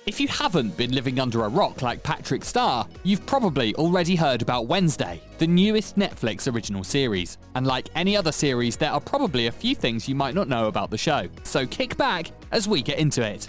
If you haven't been living under a rock like Patrick Star, you've probably already heard about Wednesday, the newest Netflix original series. And like any other series, there are probably a few things you might not know about the show. So kick back as we get into it.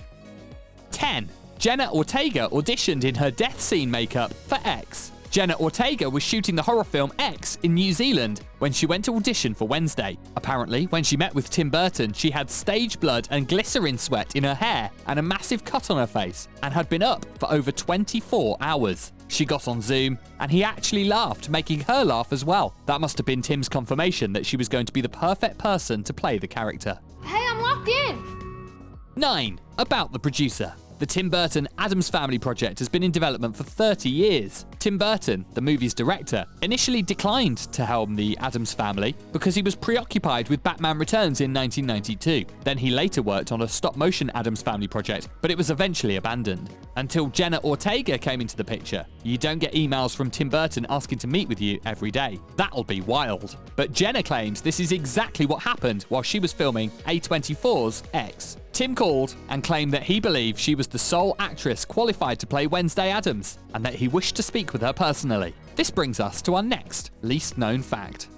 10. Jenna Ortega auditioned in her death scene makeup for X. Jenna Ortega was shooting the horror film X in New Zealand when she went to audition for Wednesday. Apparently, when she met with Tim Burton, she had stage blood and glycerin sweat in her hair and a massive cut on her face, and had been up for over 24 hours. She got on Zoom, and he actually laughed, making her laugh as well. That must have been Tim's confirmation that she was going to be the perfect person to play the character. Hey, I'm locked in! 9. About the producer. The Tim Burton Addams Family project has been in development for 30 years. Tim Burton, the movie's director, initially declined to helm the Addams Family because he was preoccupied with Batman Returns in 1992. Then he later worked on a stop-motion Addams Family project, but it was eventually abandoned. Until Jenna Ortega came into the picture. You don't get emails from Tim Burton asking to meet with you every day. That'll be wild. But Jenna claims this is exactly what happened while she was filming A24's X. Tim called and claimed that he believed she was the sole actress qualified to play Wednesday Addams, and that he wished to speak with her personally. This brings us to our next least known fact.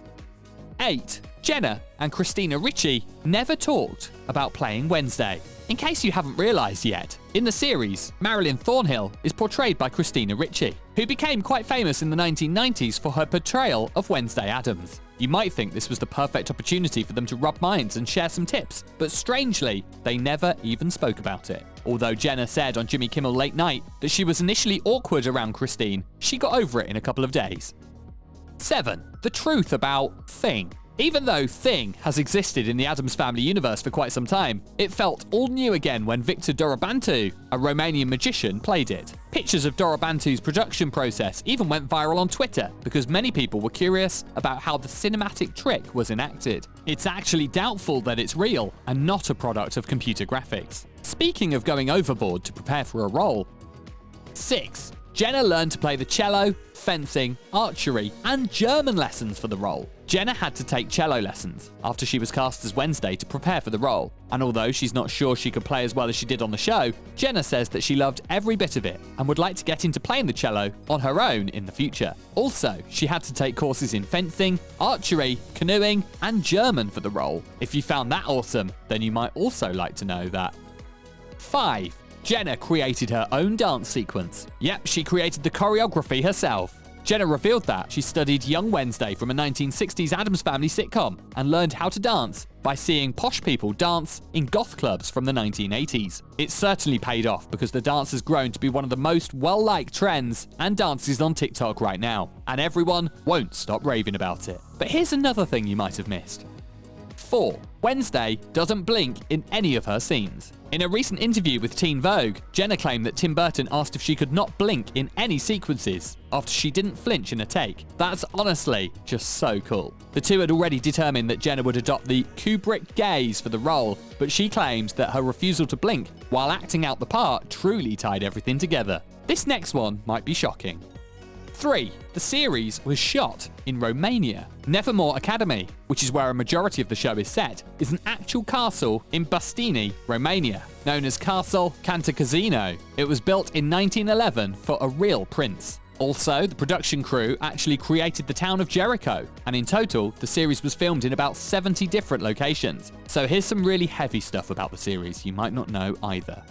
8. Jenna and Christina Ricci never talked about playing Wednesday. In case you haven't realised yet, in the series, Marilyn Thornhill is portrayed by Christina Ricci, who became quite famous in the 1990s for her portrayal of Wednesday Addams. You might think this was the perfect opportunity for them to rub minds and share some tips, but strangely, they never even spoke about it. Although Jenna said on Jimmy Kimmel Late Night that she was initially awkward around Christine, she got over it in a couple of days. 7. The truth about Thing. Even though Thing has existed in the Addams Family universe for quite some time, it felt all new again when Victor 𝗪𝗏𝗓, a Romanian magician, played it. Pictures of 𝗪𝗏𝗓𝗓's production process even went viral on Twitter because many people were curious about how the cinematic trick was enacted. It's actually doubtful that it's real and not a product of computer graphics. Speaking of going overboard to prepare for a role. 6. Jenna learned to play the cello, fencing, archery, and German lessons for the role. Jenna had to take cello lessons after she was cast as Wednesday to prepare for the role. And although she's not sure she could play as well as she did on the show, Jenna says that she loved every bit of it and would like to get into playing the cello on her own in the future. Also, she had to take courses in fencing, archery, canoeing, and German for the role. If you found that awesome, then you might also like to know that. 5. Jenna created her own dance sequence. Yep, she created the choreography herself. Jenna revealed that she studied Young Wednesday from a 1960s Addams Family sitcom and learned how to dance by seeing posh people dance in goth clubs from the 1980s. It certainly paid off because the dance has grown to be one of the most well-liked trends and dances on TikTok right now, and everyone won't stop raving about it. But here's another thing you might have missed. 4. Wednesday doesn't blink in any of her scenes. In a recent interview with Teen Vogue, Jenna claimed that Tim Burton asked if she could not blink in any sequences after she didn't flinch in a take. That's honestly just so cool. The two had already determined that Jenna would adopt the Kubrick gaze for the role, but she claimed that her refusal to blink while acting out the part truly tied everything together. This next one might be shocking. 3. The series was shot in Romania. 𝗪𝗵𝗲 Academy, which is where a majority of the show is set, is an actual castle in Băștini, Romania, known as Castle Cantacuzino. It was built in 1911 for a real prince. Also, the production crew actually created the town of Jericho, and in total, the series was filmed in about 70 different locations. So here's some really heavy stuff about the series you might not know either.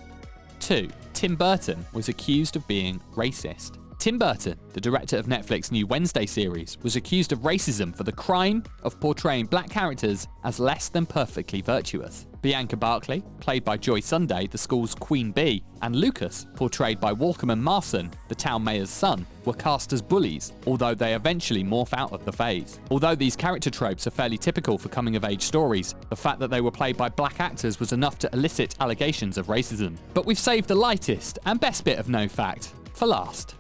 2. Tim Burton was accused of being racist. Tim Burton, the director of Netflix's new Wednesday series, was accused of racism for the crime of portraying black characters as less than perfectly virtuous. Bianca Barkley, played by Joy Sunday, the school's Queen Bee, and Lucas, portrayed by 𝗪𝗏𝗪𝗓, the town mayor's son, were cast as bullies, although they eventually morph out of the phase. Although these character tropes are fairly typical for coming-of-age stories, the fact that they were played by black actors was enough to elicit allegations of racism. But we've saved the lightest and best bit of no fact for last.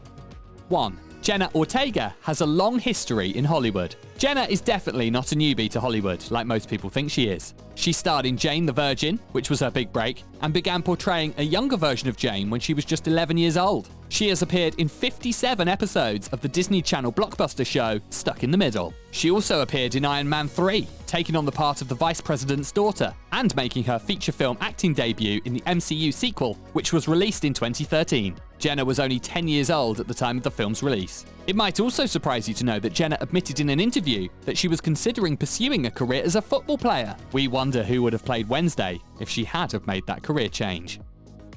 1. Jenna Ortega has a long history in Hollywood. Jenna is definitely not a newbie to Hollywood, like most people think she is. She starred in Jane the Virgin, which was her big break, and began portraying a younger version of Jane when she was just 11 years old. She has appeared in 57 episodes of the Disney Channel blockbuster show Stuck in the Middle. She also appeared in Iron Man 3, taking on the part of the Vice President's daughter, and making her feature film acting debut in the MCU sequel, which was released in 2013. Jenna was only 10 years old at the time of the film's release. It might also surprise you to know that Jenna admitted in an interview that she was considering pursuing a career as a football player. We wonder who would have played Wednesday if she had have made that career change.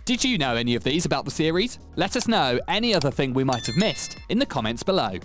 Did you know any of these about the series? Let us know any other thing we might have missed in the comments below.